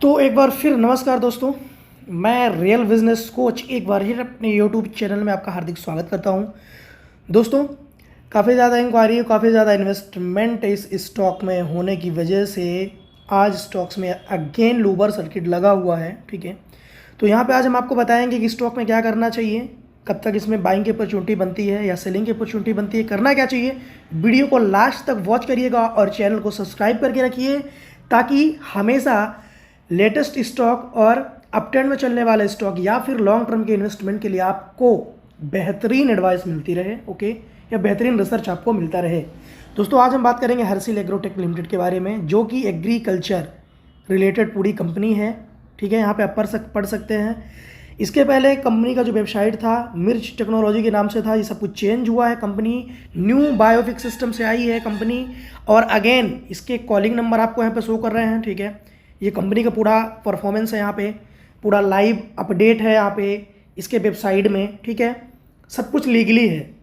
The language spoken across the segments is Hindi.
तो एक बार फिर नमस्कार दोस्तों। मैं रियल बिजनेस कोच एक बार फिर अपने यूट्यूब चैनल में आपका हार्दिक स्वागत करता हूं। दोस्तों, काफ़ी ज़्यादा इंक्वायरी, काफ़ी ज़्यादा इन्वेस्टमेंट इस स्टॉक में होने की वजह से आज स्टॉक्स में अगेन लोअर सर्किट लगा हुआ है। ठीक है, तो यहाँ पे आज हम आपको बताएंगे कि स्टॉक में क्या करना चाहिए, कब तक इसमें बाइंग की अपॉर्चुनिटी बनती है या सेलिंग की अपॉर्चुनिटी बनती है, करना क्या चाहिए। वीडियो को लास्ट तक वॉच करिएगा और चैनल को सब्सक्राइब करके रखिए ताकि हमेशा लेटेस्ट स्टॉक और अपट्रेंड में चलने वाले स्टॉक या फिर लॉन्ग टर्म के इन्वेस्टमेंट के लिए आपको बेहतरीन एडवाइस मिलती रहे, ओके, या बेहतरीन रिसर्च आपको मिलता रहे। दोस्तों, आज हम बात करेंगे हर्षिल एग्रोटेक लिमिटेड के बारे में, जो कि एग्रीकल्चर रिलेटेड पूरी कंपनी है। ठीक है, यहाँ पे आप पढ़ सकते हैं। इसके पहले कंपनी का जो वेबसाइट था मिर्च टेक्नोलॉजी के नाम से था, ये सब कुछ चेंज हुआ है। कंपनी न्यू बायोफिक सिस्टम से आई है कंपनी, और अगेन इसके कॉलिंग नंबर आपको यहाँ पे शो कर रहे हैं। ठीक है, ये कंपनी का पूरा परफॉर्मेंस है, यहाँ पे पूरा लाइव अपडेट है यहाँ पे इसके वेबसाइट में। ठीक है, सब कुछ लीगली है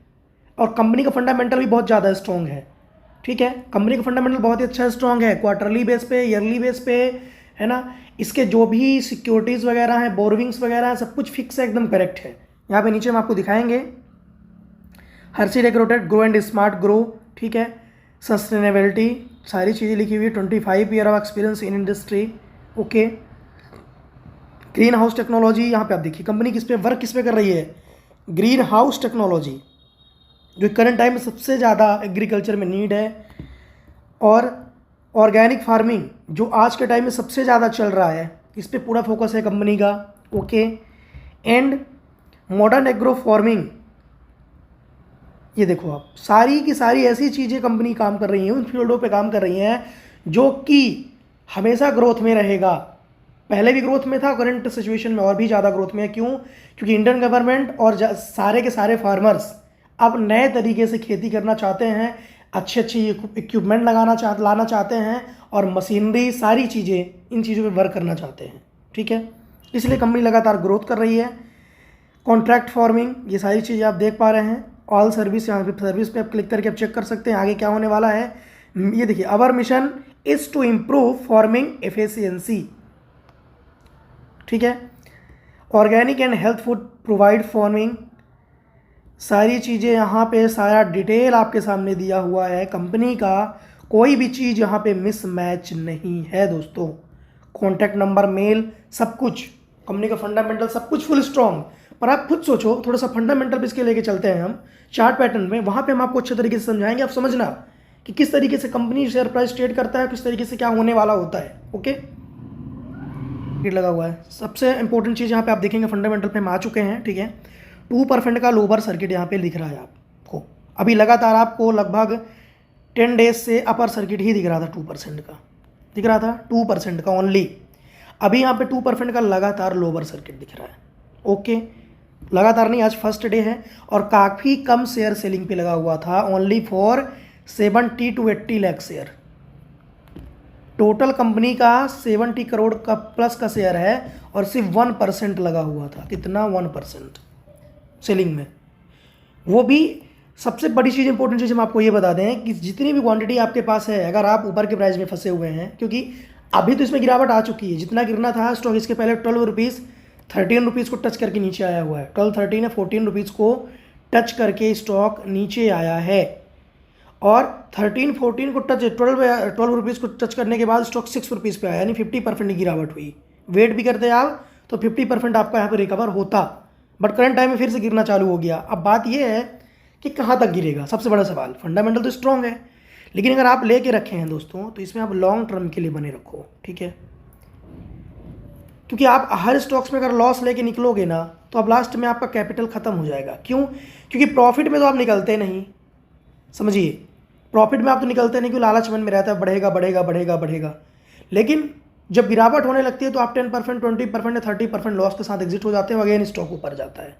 और कंपनी का फंडामेंटल भी बहुत ज़्यादा स्ट्रॉन्ग है। ठीक है, कंपनी का फंडामेंटल बहुत ही अच्छा स्ट्रॉन्ग है, क्वार्टरली बेस पे, ईयरली बेस पे, है ना। इसके जो भी सिक्योरिटीज़ वगैरह हैं, बोरविंग्स वगैरह हैं, सब कुछ फिक्स है, एकदम करेक्ट है। यहाँ पे नीचे हम आपको दिखाएंगे Harshil agrotech grow and smart grow. ठीक है, सस्टेनेबिलिटी, सारी चीज़ें लिखी हुई है। 25 year of experience in industry, okay. Greenhouse technology, यहाँ पे आप देखिए कंपनी किस पे वर्क किस पे कर रही है, ग्रीन हाउस टेक्नोलॉजी, जो करंट टाइम में सबसे ज़्यादा एग्रीकल्चर में नीड है, और ऑर्गेनिक फार्मिंग जो आज के टाइम में सबसे ज़्यादा चल रहा है, इस पे पूरा फोकस है कंपनी का, okay. And modern agro farming, ये देखो आप, सारी की सारी ऐसी चीज़ें कंपनी काम कर रही हैं, उन फील्डों पे काम कर रही हैं जो कि हमेशा ग्रोथ में रहेगा। पहले भी ग्रोथ में था, करंट सिचुएशन में और भी ज़्यादा ग्रोथ में है। क्यों? क्योंकि इंडियन गवर्नमेंट और सारे के सारे फार्मर्स अब नए तरीके से खेती करना चाहते हैं, अच्छे इक्विपमेंट लाना चाहते हैं, और मशीनरी, सारी चीज़ें, इन चीज़ों पे वर्क करना चाहते हैं। ठीक है, इसलिए कंपनी लगातार ग्रोथ कर रही है। कॉन्ट्रैक्ट फार्मिंग, ये सारी चीज़ें आप देख पा रहे हैं। ऑल सर्विस, यहाँ पे सर्विस पे आप क्लिक करके आप चेक कर सकते हैं आगे क्या होने वाला है। ये देखिए, our mission is to improve farming efficiency. ठीक है, organic and health food provide farming, सारी चीज़ें यहाँ पे सारा डिटेल आपके सामने दिया हुआ है। कंपनी का कोई भी चीज़ यहाँ पे मिसमैच नहीं है दोस्तों। कॉन्टैक्ट नंबर, मेल, सब कुछ, कंपनी का फंडामेंटल सब कुछ फुल स्ट्रॉन्ग। पर आप खुद सोचो, थोड़ा सा फंडामेंटल भी इसके लेके चलते हैं हम चार्ट पैटर्न में, वहाँ पे हम आपको अच्छे तरीके से समझाएंगे। आप समझना कि किस तरीके से कंपनी शेयर प्राइस ट्रेड करता है, किस तरीके से क्या होने वाला होता है, ओके। लगा हुआ है। सबसे इंपॉर्टेंट चीज़ यहाँ पे आप देखेंगे, फंडामेंटल पे हम आ चुके हैं। ठीक है, 2% का लोअर सर्किट यहाँ पे दिख रहा है आपको। अभी लगातार आपको लगभग 10 डेज से अपर सर्किट ही दिख रहा था, 2% का दिख रहा था, 2% का ओनली। अभी यहाँ पे 2% का लगातार लोअर सर्किट दिख रहा है, ओके। लगातार नहीं, आज फर्स्ट डे है और काफ़ी कम शेयर सेलिंग पे लगा हुआ था, only for 70 to 80 lakh share. Total company का 70 करोड़ का प्लस का शेयर है और सिर्फ 1% लगा हुआ था। कितना? 1% सेलिंग में। वो भी सबसे बड़ी चीज़, इंपॉर्टेंट चीज़ हम आपको ये बता दें कि जितनी भी क्वांटिटी आपके पास है, अगर आप ऊपर के प्राइस में फंसे हुए हैं, क्योंकि अभी तो इसमें गिरावट आ चुकी है, जितना गिरना था स्टॉक इसके पहले 12 रुपीज़ 13 रुपीज़ को टच करके नीचे आया हुआ है। 12, 13 या 14 रुपीज़ को टच करके स्टॉक नीचे आया है, और 13, 14 को टच 12 रुपीज़ को टच करने के बाद स्टॉक 6 रुपीज़ पे आया, यानी 50% की गिरावट हुई। वेट भी करते आप तो 50% आपका यहाँ पे रिकवर होता, बट करंट टाइम में फिर से गिरना चालू हो गया। अब बात यह है कि कहाँ तक गिरेगा, सबसे बड़ा सवाल। फंडामेंटल तो स्ट्रॉन्ग है, लेकिन अगर आप लेके रखे हैं दोस्तों, तो इसमें आप लॉन्ग टर्म के लिए बने रखो। ठीक है, क्योंकि आप हर स्टॉक्स में अगर लॉस लेके निकलोगे ना, तो अब लास्ट में आपका कैपिटल खत्म हो जाएगा। क्यों? क्योंकि प्रॉफिट में तो आप निकलते नहीं, समझिए, प्रॉफिट में आप तो निकलते नहीं, क्योंकि लालच मन में रहता है बढ़ेगा बढ़ेगा बढ़ेगा बढ़ेगा। लेकिन जब गिरावट होने लगती है तो आप 10%, 20% या 30% लॉस के साथ एग्जिट हो जाते हैं, अगेन स्टॉक ऊपर जाता है।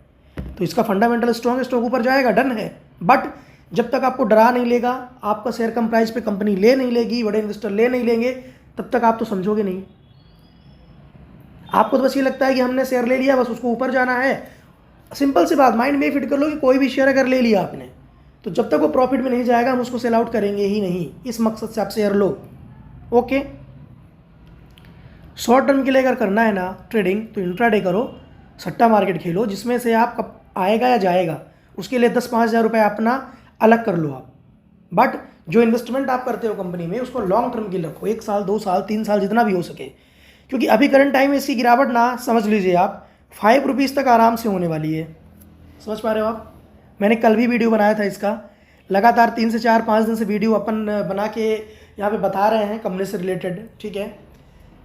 तो इसका फंडामेंटल स्ट्रॉन्ग है, स्टॉक ऊपर जाएगा, डन है। बट जब तक आपको डरा नहीं लेगा, आपका शेयर कम प्राइस पे कंपनी ले नहीं लेगी, बड़े इन्वेस्टर ले नहीं लेंगे, तब तक आप तो समझोगे नहीं। आपको तो बस ये लगता है कि हमने शेयर ले लिया, बस उसको ऊपर जाना है। सिंपल सी बात, माइंड में फिट कर लो कि कोई भी शेयर अगर ले लिया आपने, तो जब तक वो प्रॉफिट में नहीं जाएगा हम उसको सेल आउट करेंगे ही नहीं। इस मकसद से आप शेयर लो, ओके। शॉर्ट टर्म के लिए अगर करना है ना ट्रेडिंग तो इंट्राडे करो, सट्टा मार्केट खेलो, जिसमें से आप कब आएगा या जाएगा उसके लिए 10-5 हज़ार रुपये अपना अलग कर लो आप। बट जो इन्वेस्टमेंट आप करते हो कंपनी में उसको लॉन्ग टर्म के लिए रखो, 1 साल 2 साल 3 साल जितना भी हो सके, क्योंकि अभी करंट टाइम में इसकी गिरावट ना समझ लीजिए आप 5 रुपीज़ तक आराम से होने वाली है। समझ पा रहे हो आप? मैंने कल भी वीडियो बनाया था इसका, लगातार 3 से 4-5 दिन से वीडियो अपन बना के यहाँ पे बता रहे हैं कंपनी से रिलेटेड, ठीक है,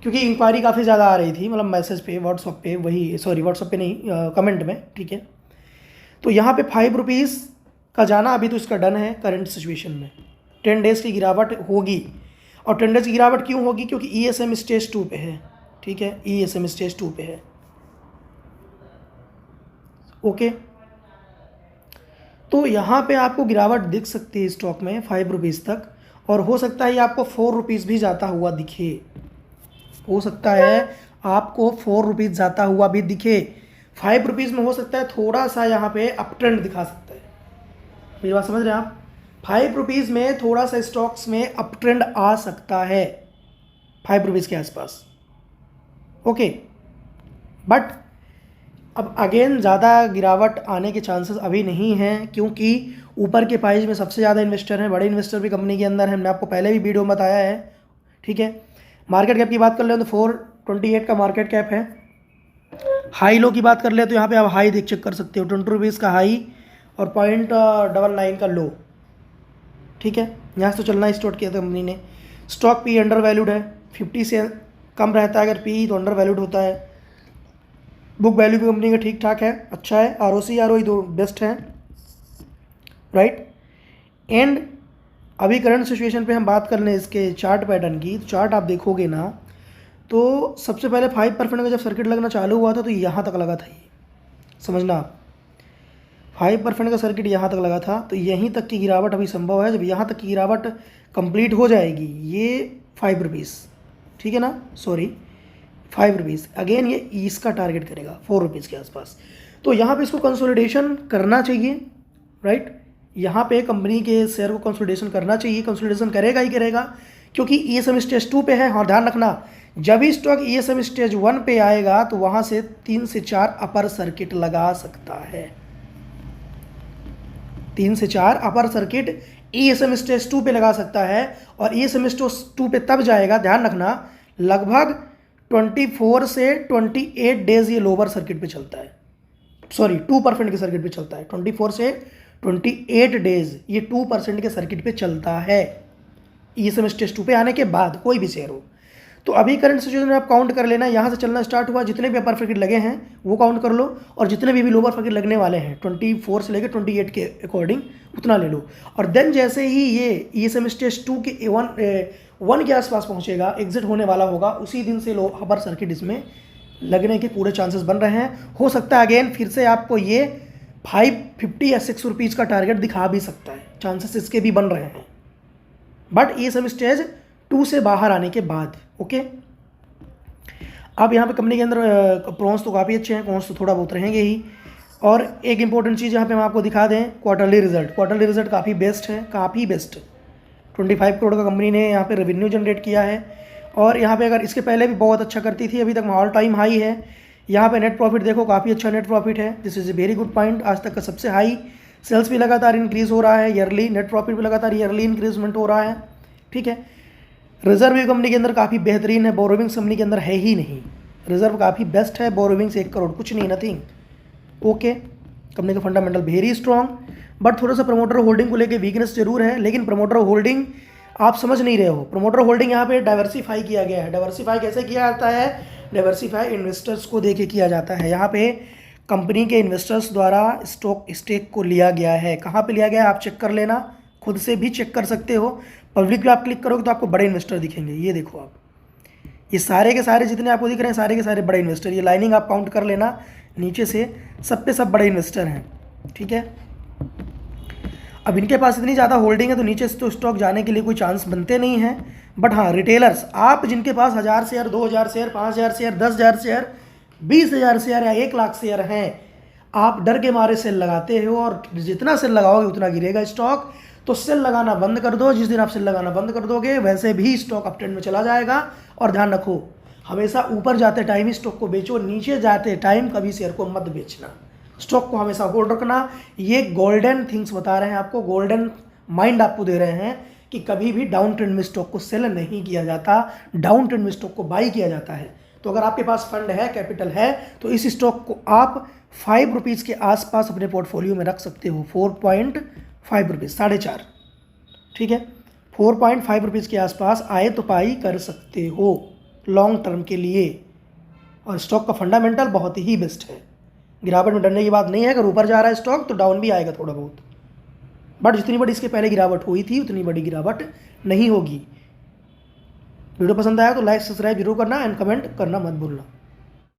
क्योंकि इंक्वायरी काफ़ी ज़्यादा आ रही थी, मतलब मैसेज पे, व्हाट्सअप पे, वही सॉरी व्हाट्सअप पे नहीं, कमेंट में, ठीक है। तो यहाँ पे 5 रुपीज़ का जाना अभी तो इसका डन है करंट सिचुएशन में। 10 डेज़ की गिरावट होगी, और 10 डेज़ की गिरावट क्यों होगी? क्योंकि ESM स्टेज 2 पे है, ठीक है, ESM स्टेज 2 पे है। ओके, तो यहाँ पे आपको गिरावट दिख सकती है स्टॉक में 5 रुपीज़ तक, और हो सकता है आपको 4 रुपीज़ भी जाता हुआ दिखे, हो सकता है आपको 4 रुपीज़ जाता हुआ भी दिखे। 5 रुपीज़ में हो सकता है थोड़ा सा यहाँ पे अप ट्रेंड दिखा सकता है। मेरी बात समझ रहे हैं आप? 5 रुपीज़ में थोड़ा सा स्टॉक्स में अप ट्रेंड आ सकता है 5 रुपीज़ के आसपास। ओके, बट अब अगेन ज़्यादा गिरावट आने के चांसेस अभी नहीं हैं, क्योंकि ऊपर के प्राइस में सबसे ज़्यादा इन्वेस्टर हैं, बड़े इन्वेस्टर भी कंपनी के अंदर हैं। मैं आपको पहले भी वीडियो में बताया है, ठीक है। मार्केट कैप की बात कर ले तो 428 का मार्केट कैप है। हाई लो की बात कर ले तो यहाँ पे आप हाई देख चेक कर सकते हो, 20 रुपीज़ का हाई और 0.99 का लो, ठीक है। यहाँ से तो चलना स्टार्ट किया था कंपनी ने। स्टॉक पी अंडर वैल्यूड है, 50 से कम रहता है अगर पी तो अंडर वैल्यूड होता है। बुक वैल्यू भी कंपनी का ठीक ठाक है, अच्छा है। ROC ROE दो बेस्ट हैं, राइट। एंड अभी करंट सिचुएशन पे हम बात कर लें इसके चार्ट पैटर्न की, तो चार्ट आप देखोगे ना तो सबसे पहले 5% का जब सर्किट लगना चालू हुआ था तो यहाँ तक लगा था, ये समझना आप, 5% का सर्किट यहाँ तक लगा था, तो यहीं तक की गिरावट अभी संभव है। जब यहाँ तक की गिरावट कंप्लीट हो जाएगी, ये 5 रुपीज़, ठीक है ना, सॉरी 5 रुपीज़, अगेन ये इसका टारगेट करेगा 4 रुपीज़ के आसपास। तो यहाँ पे इसको कंसोलिडेशन करना चाहिए, राइट। यहाँ पे कंपनी के शेयर को कंसोलिडेशन करना चाहिए, कंसोलिडेशन करेगा ही करेगा, क्योंकि ESM स्टेज 2 पे है। और ध्यान रखना, जब ही स्टॉक ESM स्टेज 1 पे आएगा तो वहाँ से 3 से 4 अपर सर्किट लगा सकता है, 3 से 4 अपर सर्किट ESM स्टेज 2 पे लगा सकता है। और ESM स्टेज 2 पे तब जाएगा, ध्यान रखना, लगभग 24 से 28 डेज ये लोअर सर्किट पे चलता है, सॉरी 2% के सर्किट पे चलता है। 24 से 28 डेज ये 2% के सर्किट पे चलता है ESM स्टेज 2 पे आने के बाद, कोई भी शेयर हो। तो अभी करंट सिचुएशन में आप काउंट कर लेना, यहाँ से चलना स्टार्ट हुआ, जितने भी अपर सर्किट लगे हैं वो काउंट कर लो, और जितने भी लोअर सर्किट लगने वाले हैं 24 से लेकर 28 के अकॉर्डिंग उतना ले लो। और देन जैसे ही ये ESM स्टेज 2 के 1 के आसपास पहुँचेगा, एग्जिट होने वाला होगा, उसी दिन से लो अपर सर्किट इसमें लगने के पूरे चांसेस बन रहे हैं। हो सकता है अगेन फिर से आपको ये 550 या 6 रुपीज़ का टारगेट दिखा भी सकता है, चांसेस इसके भी बन रहे हैं, बट ESM स्टेज 2 से बाहर आने के बाद। ओके, अब यहाँ पे कंपनी के अंदर प्रॉन्स तो काफ़ी अच्छे हैं, कॉन्स तो थोड़ा बहुत रहेंगे ही। और एक इंपॉर्टेंट चीज़ यहाँ पे हम आपको दिखा दें, क्वार्टरली रिजल्ट काफ़ी बेस्ट है, काफ़ी बेस्ट। 25 करोड़ का कंपनी ने यहाँ पे रेवेन्यू जनरेट किया है, और यहाँ पे अगर इसके पहले भी बहुत अच्छा करती थी, अभी तक ऑल टाइम हाई है। यहाँ पे नेट प्रॉफिट देखो, काफ़ी अच्छा नेट प्रॉफिट है, this is a very good point, आज तक का सबसे हाई। सेल्स भी लगातार इंक्रीज़ हो रहा है ईयरली, नेट प्रॉफिट भी लगातार ईयरली इंक्रीजमेंट हो रहा है, ठीक है। रिजर्व भी कंपनी के अंदर काफ़ी बेहतरीन है, बोरोविंग्स कंपनी के अंदर है ही नहीं, रिजर्व काफ़ी बेस्ट है, बोरोविंग्स 1 करोड़ कुछ नहीं, नथिंग। ओके, कंपनी का फंडामेंटल वेरी स्ट्रॉन्ग, बट थोड़ा सा प्रमोटर होल्डिंग को लेके वीकनेस जरूर है। लेकिन प्रमोटर होल्डिंग आप समझ नहीं रहे हो, प्रमोटर होल्डिंग यहाँ पे डाइवर्सिफाई किया गया है। डाइवर्सिफाई कैसे किया जाता है? डाइवर्सिफाई इन्वेस्टर्स को देके किया जाता है। यहाँ पे कंपनी के इन्वेस्टर्स द्वारा स्टेक को लिया गया है। कहाँ पे लिया गया है आप चेक कर लेना, खुद से भी चेक कर सकते हो। पब्लिक पे आप क्लिक करोगे तो आपको बड़े इन्वेस्टर दिखेंगे, ये देखो आप, ये सारे के सारे जितने आपको दिख रहे हैं सारे के सारे बड़े इन्वेस्टर, ये लाइनिंग आप काउंट कर लेना नीचे से, सब पे सब बड़े इन्वेस्टर हैं, ठीक है। अब इनके पास इतनी ज़्यादा होल्डिंग है तो नीचे से तो स्टॉक जाने के लिए कोई चांस बनते नहीं हैं। बट हाँ, रिटेलर्स, आप जिनके पास 1000 share, 2000 share, 5000 share, 10,000 share, 20,000 share या 1 लाख शेयर हैं, आप डर के मारे सेल लगाते हो, और जितना सेल लगाओगे उतना गिरेगा स्टॉक। तो सेल लगाना बंद कर दो, जिस दिन आप सेल लगाना बंद कर दोगे वैसे भी स्टॉक अप ट्रेंड में चला जाएगा। और ध्यान रखो, हमेशा ऊपर जाते टाइम ही स्टॉक को बेचो, नीचे जाते टाइम कभी शेयर को मत बेचना, स्टॉक को हमेशा होल्ड रखना। ये गोल्डन थिंग्स बता रहे हैं आपको, गोल्डन माइंड आपको दे रहे हैं कि कभी भी डाउन ट्रेंड में स्टॉक को सेल नहीं किया जाता, डाउन ट्रेंड में स्टॉक को बाई किया जाता है। तो अगर आपके पास फंड है, कैपिटल है, तो इस स्टॉक को आप 5 रुपीज़ के आसपास अपने पोर्टफोलियो में रख सकते हो। 4.5 रुपीज़, 4.5, ठीक है, 4.5 रुपीज़ के आसपास आए तो पाई कर सकते हो लॉन्ग टर्म के लिए। और स्टॉक का फंडामेंटल बहुत ही बेस्ट है, गिरावट में डरने की बात नहीं है। अगर ऊपर जा रहा है स्टॉक तो डाउन भी आएगा थोड़ा बहुत, बट जितनी बड़ी इसके पहले गिरावट हुई थी उतनी बड़ी गिरावट नहीं होगी। वीडियो पसंद आया तो लाइक सब्सक्राइब जरूर करना एंड कमेंट करना मत भूलना।